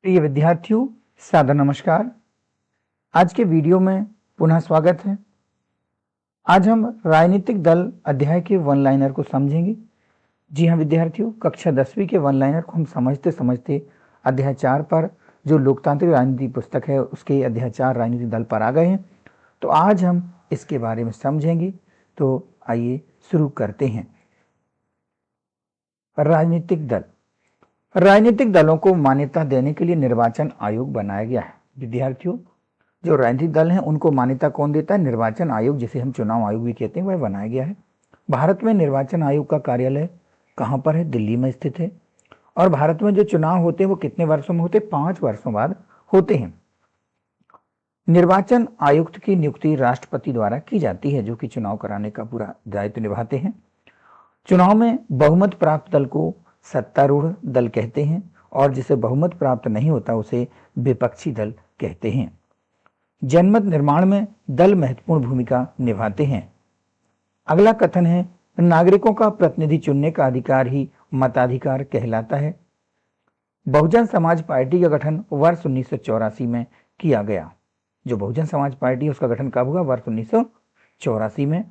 प्रिय विद्यार्थियों, सादर नमस्कार। आज के वीडियो में पुनः स्वागत है। आज हम राजनीतिक दल अध्याय के वन लाइनर को समझेंगे। जी हाँ विद्यार्थियों, कक्षा 10वीं के वन लाइनर को हम समझते समझते अध्याय 4 पर, जो लोकतांत्रिक राजनीति पुस्तक है, उसके अध्याय 4 राजनीतिक दल पर आ गए हैं। तो आज हम इसके बारे में समझेंगे। तो आइए शुरू करते हैं। राजनीतिक दल। राजनीतिक दलों को मान्यता देने के लिए निर्वाचन आयोग बनाया गया है। विद्यार्थियों, जो राजनीतिक दल हैं उनको मान्यता कौन देता है? निर्वाचन आयोग, जिसे हम चुनाव आयोग भी कहते हैं, वह बनाया गया है। भारत में निर्वाचन आयोग का कार्यालय कहाँ पर है? दिल्ली में स्थित है। और भारत में जो चुनाव होते हैं वो कितने वर्षों में होते हैं? 5 वर्षों बाद होते हैं। निर्वाचन आयुक्त की नियुक्ति राष्ट्रपति द्वारा की जाती है, जो कि चुनाव कराने का पूरा दायित्व निभाते हैं। चुनाव में बहुमत प्राप्त दल को सत्तारूढ़ दल कहते हैं और जिसे बहुमत प्राप्त नहीं होता उसे विपक्षी दल कहते हैं। जनमत निर्माण में दल महत्वपूर्ण भूमिका निभाते हैं। अगला कथन है, नागरिकों का प्रतिनिधि चुनने का अधिकार ही मताधिकार कहलाता है। बहुजन समाज पार्टी का गठन वर्ष 1984 में किया गया। जो बहुजन समाज पार्टी है उसका गठन कब हुआ? वर्ष 1984 में।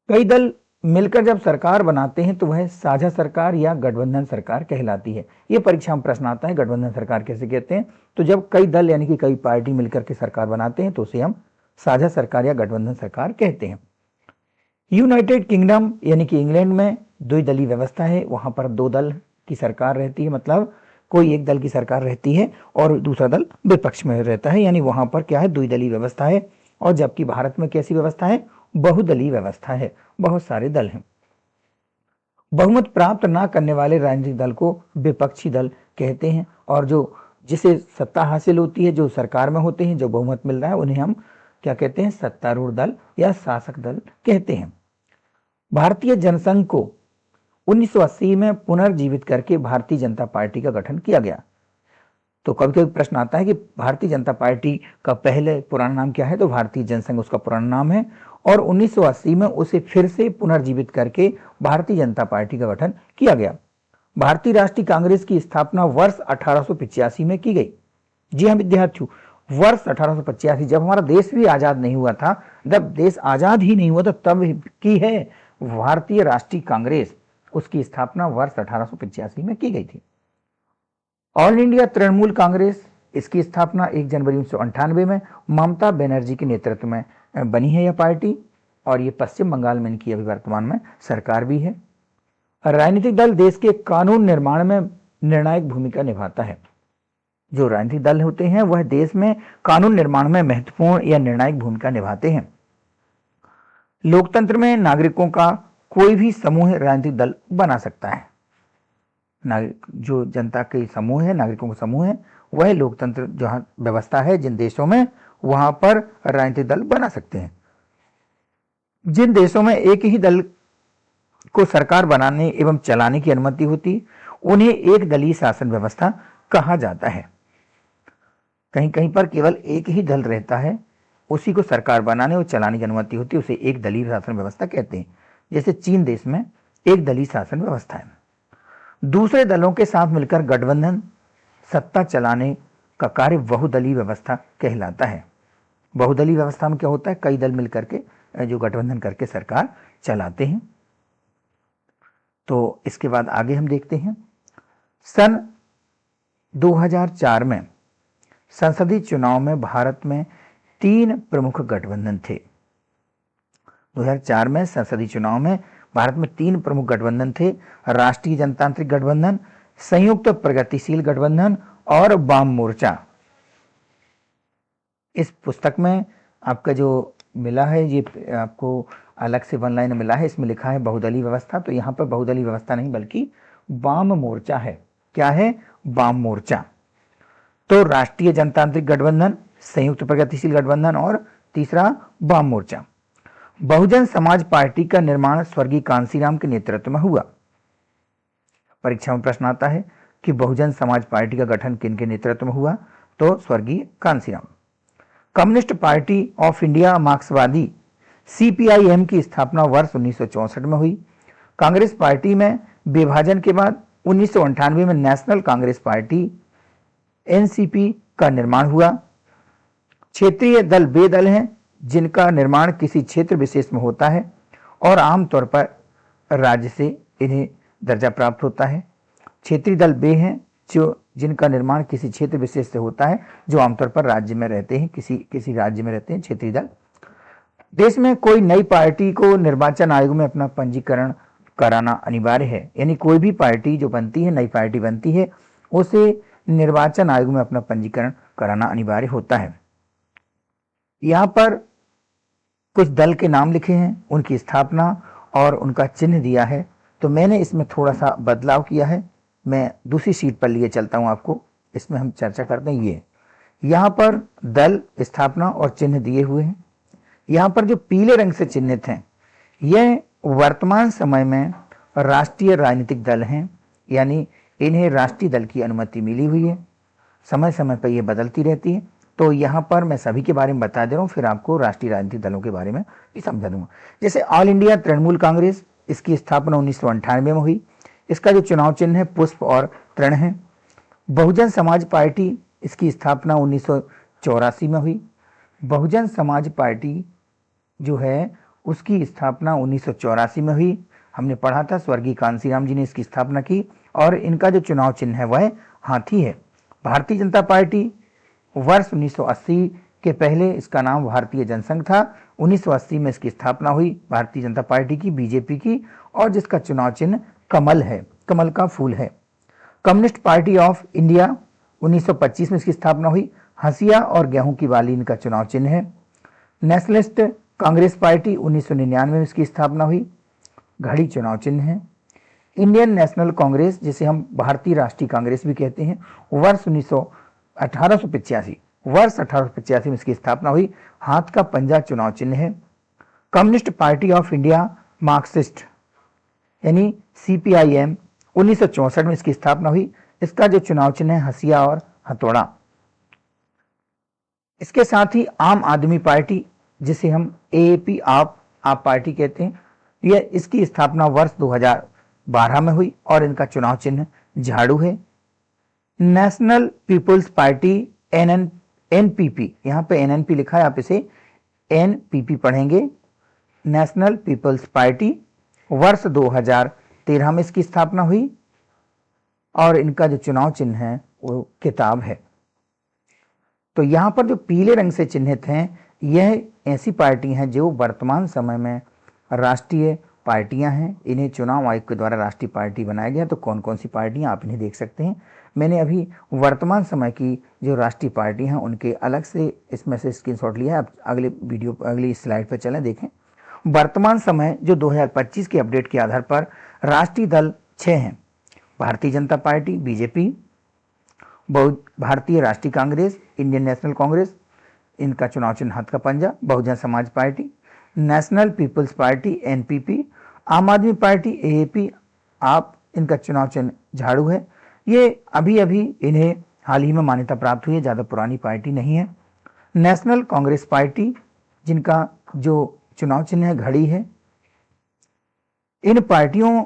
कई दल मिलकर जब सरकार बनाते हैं तो वह साझा सरकार या गठबंधन सरकार कहलाती है। ये परीक्षा में प्रश्न आता है, गठबंधन सरकार कैसे कहते हैं? तो जब कई दल यानी कि कई पार्टी मिलकर के सरकार बनाते हैं तो उसे हम साझा सरकार या गठबंधन सरकार कहते हैं। यूनाइटेड किंगडम यानी कि इंग्लैंड में द्विदलीय व्यवस्था है। वहां पर 2 दल की सरकार रहती है, मतलब कोई एक दल की सरकार रहती है और दूसरा दल विपक्ष में रहता है, यानी वहां पर क्या है? द्विदलीय व्यवस्था है। और जबकि भारत में कैसी व्यवस्था है? बहुदलीय व्यवस्था है, बहुत सारे दल हैं। बहुमत प्राप्त ना करने वाले राजनीतिक दल को विपक्षी दल कहते हैं। और जो जिसे सत्ता हासिल होती है, जो सरकार में होते हैं, जो बहुमत मिल रहा है, उन्हें हम क्या कहते हैं? सत्तारूढ़ दल या शासक दल कहते हैं। भारतीय जनसंघ को 1980 में पुनर्जीवित करके भारतीय जनता पार्टी का गठन किया गया। तो कभी कभी प्रश्न आता है कि भारतीय जनता पार्टी का पहले पुराना नाम क्या है? तो भारतीय जनसंघ उसका पुराना नाम है। और 1980 में उसे फिर से पुनर्जीवित करके भारतीय जनता पार्टी का गठन किया गया। भारतीय राष्ट्रीय कांग्रेस की स्थापना वर्ष 1885 में की गई। जी हाँ विद्यार्थियों, वर्ष 1885, जब हमारा देश भी आजाद नहीं हुआ था, जब देश आजाद ही नहीं हुआ था तब की है भारतीय राष्ट्रीय कांग्रेस। उसकी स्थापना वर्ष 1885 में की गई थी। ऑल इंडिया तृणमूल कांग्रेस, इसकी स्थापना 1 जनवरी 1998 में ममता बनर्जी के नेतृत्व में बनी है यह पार्टी। और ये पश्चिम बंगाल में इनकी अभी वर्तमान में सरकार भी है। राजनीतिक दल देश के कानून निर्माण में निर्णायक भूमिका निभाता है। जो राजनीतिक दल होते हैं वह देश में कानून निर्माण में महत्वपूर्ण या निर्णायक भूमिका निभाते हैं। लोकतंत्र में नागरिकों का कोई भी समूह राजनीतिक दल बना सकता है। जो जनता के समूह है, नागरिकों का समूह है, वह लोकतंत्र जहां व्यवस्था है जिन देशों में, वहां पर राजनीतिक दल बना सकते हैं। जिन देशों में एक ही दल को सरकार बनाने एवं चलाने की अनुमति होती, उन्हें एक दलीय शासन व्यवस्था कहा जाता है। कहीं कहीं पर केवल एक ही दल रहता है, उसी को सरकार बनाने और चलाने की अनुमति होती है, उसे एक दलीय शासन व्यवस्था कहते हैं। जैसे चीन देश में एक दलीय शासन व्यवस्था है। दूसरे दलों के साथ मिलकर गठबंधन सत्ता चलाने का कार्य बहुदलीय व्यवस्था कहलाता है। बहुदलीय व्यवस्था में क्या होता है? कई दल मिलकर के जो गठबंधन करके सरकार चलाते हैं। तो इसके बाद आगे हम देखते हैं। सन 2004 में संसदीय चुनाव में भारत में 3 प्रमुख गठबंधन थे। 2004 में संसदीय चुनाव में भारत में 3 प्रमुख गठबंधन थे। राष्ट्रीय जनतांत्रिक गठबंधन, संयुक्त प्रगतिशील गठबंधन और वाम मोर्चा। इस पुस्तक में आपका जो मिला है, ये आपको अलग से वन लाइन मिला है, इसमें लिखा है बहुदलीय व्यवस्था। तो यहाँ पर बहुदलीय व्यवस्था नहीं बल्कि वाम मोर्चा है। क्या है? वाम मोर्चा। तो राष्ट्रीय जनतांत्रिक गठबंधन, संयुक्त प्रगतिशील गठबंधन और तीसरा वाम मोर्चा। बहुजन समाज पार्टी का निर्माण स्वर्गीय कांसीराम के नेतृत्व में हुआ। परीक्षा में प्रश्न आता है कि बहुजन समाज पार्टी का गठन किन के नेतृत्व में हुआ? तो स्वर्गीय Kanshiram. Communist party of India मार्क्सवादी CPIM की स्थापना वर्ष 1964 में हुई। कांग्रेस पार्टी में विभाजन के बाद 1998 में नेशनल कांग्रेस पार्टी एनसीपी का निर्माण हुआ। क्षेत्रीय दल वे दल हैं जिनका निर्माण किसी क्षेत्र विशेष में होता है और आमतौर पर राज्य से इन्हें दर्जा प्राप्त होता है। क्षेत्रीय दल वे हैं जो जिनका निर्माण किसी क्षेत्र विशेष से होता है, जो आमतौर पर राज्य में रहते हैं, किसी राज्य में रहते हैं क्षेत्रीय दल। देश में कोई नई पार्टी को निर्वाचन आयोग में अपना पंजीकरण कराना अनिवार्य है, यानी कोई भी पार्टी जो बनती है, नई पार्टी बनती है, उसे निर्वाचन आयोग में अपना पंजीकरण कराना अनिवार्य होता है। यहाँ पर कुछ दल के नाम लिखे हैं, उनकी स्थापना और उनका चिन्ह दिया है। तो मैंने इसमें थोड़ा सा बदलाव किया है, मैं दूसरी शीट पर लिए चलता हूं आपको, इसमें हम चर्चा करते हैं। ये यहाँ पर दल, स्थापना और चिन्ह दिए हुए हैं। यहाँ पर जो पीले रंग से चिन्हित हैं, यह वर्तमान समय में राष्ट्रीय राजनीतिक दल हैं, यानी इन्हें राष्ट्रीय दल की अनुमति मिली हुई है। समय समय पर यह बदलती रहती है। तो यहाँ पर मैं सभी के बारे में बता दे रहा हूँ, फिर आपको राष्ट्रीय राजनीतिक दलों के बारे में भी समझा दूंगा। जैसे ऑल इंडिया तृणमूल कांग्रेस, इसकी स्थापना 1998 में हुई। इसका जो चुनाव चिन्ह है पुष्प और तृण है। बहुजन समाज पार्टी, इसकी स्थापना 1984 में हुई। बहुजन समाज पार्टी जो है उसकी स्थापना 1984 में हुई। हमने पढ़ा था, स्वर्गीय कांसीराम जी ने इसकी स्थापना की और इनका जो चुनाव चिन्ह है वह हाथी है। भारतीय जनता पार्टी, वर्ष 1980 के पहले इसका नाम भारतीय जनसंघ था। 1980 में इसकी स्थापना हुई भारतीय जनता पार्टी की, बीजेपी की, और जिसका चुनाव चिन्ह कमल है, कमल का फूल है। कम्युनिस्ट पार्टी ऑफ इंडिया, 1925 में इसकी स्थापना हुई। हंसिया और गेहूं की बाली इनका चुनाव चिन्ह है। नेशनलिस्ट कांग्रेस पार्टी, 1999 में इसकी स्थापना हुई। घड़ी चुनाव चिन्ह है। इंडियन नेशनल कांग्रेस, जिसे हम भारतीय राष्ट्रीय कांग्रेस भी कहते हैं, वर्ष 1885 में इसकी स्थापना हुई। हाथ का पंजा चुनाव चिन्ह है। Communist party of India Marxist यानी सीपीआईएम, 1964 में इसकी स्थापना हुई। इसका जो चुनाव चिन्ह है हंसिया और हथौड़ा। इसके साथ ही आम आदमी पार्टी, जिसे हम एएपी आप पार्टी कहते हैं, यह इसकी स्थापना वर्ष 2012 में हुई और इनका चुनाव चिन्ह झाड़ू है। नेशनल पीपुल्स पार्टी एनपीपी, यहाँ पे एनएनपी लिखा है, आप इसे एनपीपी पढ़ेंगे। नेशनल पीपुल्स पार्टी, वर्ष 2013 में इसकी स्थापना हुई और इनका जो चुनाव चिन्ह है वो किताब है। तो यहाँ पर जो पीले रंग से चिन्हित हैं, यह ऐसी पार्टी हैं जो वर्तमान समय में राष्ट्रीय पार्टियां हैं। इन्हें चुनाव आयोग के द्वारा राष्ट्रीय पार्टी बनाया गया। तो कौन कौन सी पार्टियां, आप इन्हें देख सकते हैं। मैंने अभी वर्तमान समय की जो राष्ट्रीय पार्टी हैं उनके अलग से इसमें से स्क्रीनशॉट लिया है। आप अगली स्लाइड पर चलें, देखें। वर्तमान समय जो 2025 के अपडेट के आधार पर राष्ट्रीय दल 6 हैं। भारतीय जनता पार्टी, बीजेपी, भारतीय राष्ट्रीय कांग्रेस, इंडियन नेशनल कांग्रेस, इनका चुनाव चिन्ह हाथ का पंजा, Bahujan Samaj Party, National Peoples Party NPP, Aam Aadmi party AAP आप, इनका चुनाव चिन्ह झाड़ू है। ये अभी इन्हें हाल ही में मान्यता प्राप्त हुई है, ज़्यादा पुरानी पार्टी नहीं है। नेशनल कांग्रेस पार्टी, जिनका जो चुनाव चिन्ह है घड़ी है। इन पार्टियों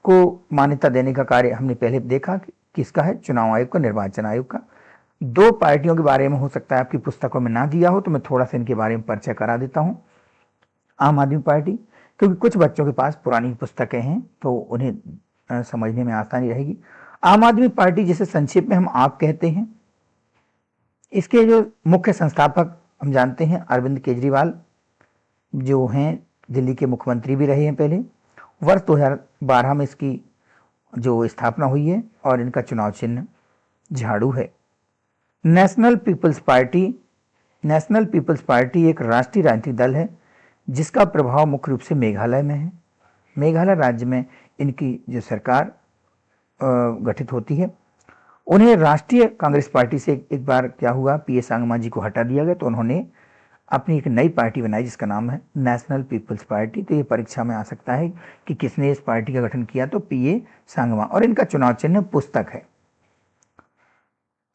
को मान्यता देने का कार्य हमने पहले देखा कि किसका है, चुनाव आयोग का, निर्वाचन आयोग का। 2 पार्टियों के बारे में हो सकता है आपकी पुस्तकों में ना दिया हो, तो मैं थोड़ा सा इनके बारे में परिचय करा देता हूं। आम आदमी पार्टी, क्योंकि कुछ बच्चों के पास पुरानी पुस्तकें हैं तो उन्हें समझने में आसानी रहेगी। आम आदमी पार्टी, जिसे संक्षेप में हम आप कहते हैं, इसके जो मुख्य संस्थापक हम जानते हैं अरविंद केजरीवाल, जो हैं दिल्ली के मुख्यमंत्री भी रहे हैं पहले। वर्ष 2012 में इसकी जो स्थापना हुई है और इनका चुनाव चिन्ह झाड़ू है। नेशनल पीपल्स पार्टी एक राष्ट्रीय राजनीतिक दल है जिसका प्रभाव मुख्य रूप से मेघालय में है। मेघालय राज्य में इनकी जो सरकार गठित होती है। उन्हें राष्ट्रीय कांग्रेस पार्टी से एक बार क्या हुआ, पीए सांगमा जी को हटा दिया गया, तो उन्होंने अपनी एक नई पार्टी बनाई जिसका नाम है नेशनल पीपल्स पार्टी। तो ये परीक्षा में आ सकता है कि किसने इस पार्टी का गठन किया, तो पीए सांगमा, और इनका चुनाव चिन्ह पुस्तक है।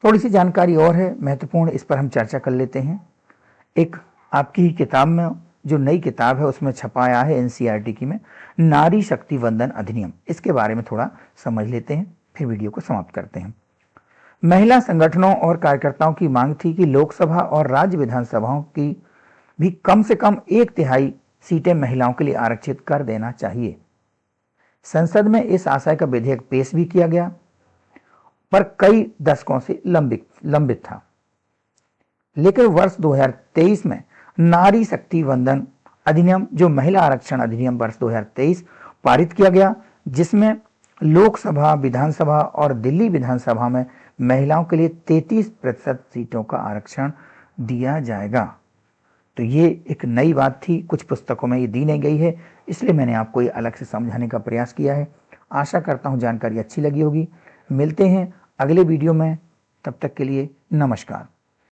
थोड़ी सी जानकारी और है महत्वपूर्ण, इस पर हम चर्चा कर लेते हैं। एक आपकी ही किताब में, जो नई किताब है उसमें छपाया है एनसीईआरटी की में, नारी शक्ति वंदन अधिनियम, इसके बारे में थोड़ा समझ लेते हैं, फिर वीडियो को समाप्त करते हैं। महिला संगठनों और कार्यकर्ताओं की मांग थी कि लोकसभा और राज्य विधानसभाओं की भी कम से कम 1/3 सीटें महिलाओं के लिए आरक्षित कर देना चाहिए। संसद में इस आशय का विधेयक पेश भी किया गया, पर कई दशकों से लंबित था। लेकिन वर्ष 2023 में नारी शक्ति वंदन अधिनियम, जो महिला आरक्षण अधिनियम वर्ष 2023 पारित किया गया, जिसमें लोकसभा, विधानसभा और दिल्ली विधानसभा में महिलाओं के लिए 33% सीटों का आरक्षण दिया जाएगा। तो ये एक नई बात थी, कुछ पुस्तकों में ये दी नहीं गई है, इसलिए मैंने आपको ये अलग से समझाने का प्रयास किया है। आशा करता हूँ जानकारी अच्छी लगी होगी। मिलते हैं अगले वीडियो में, तब तक के लिए नमस्कार।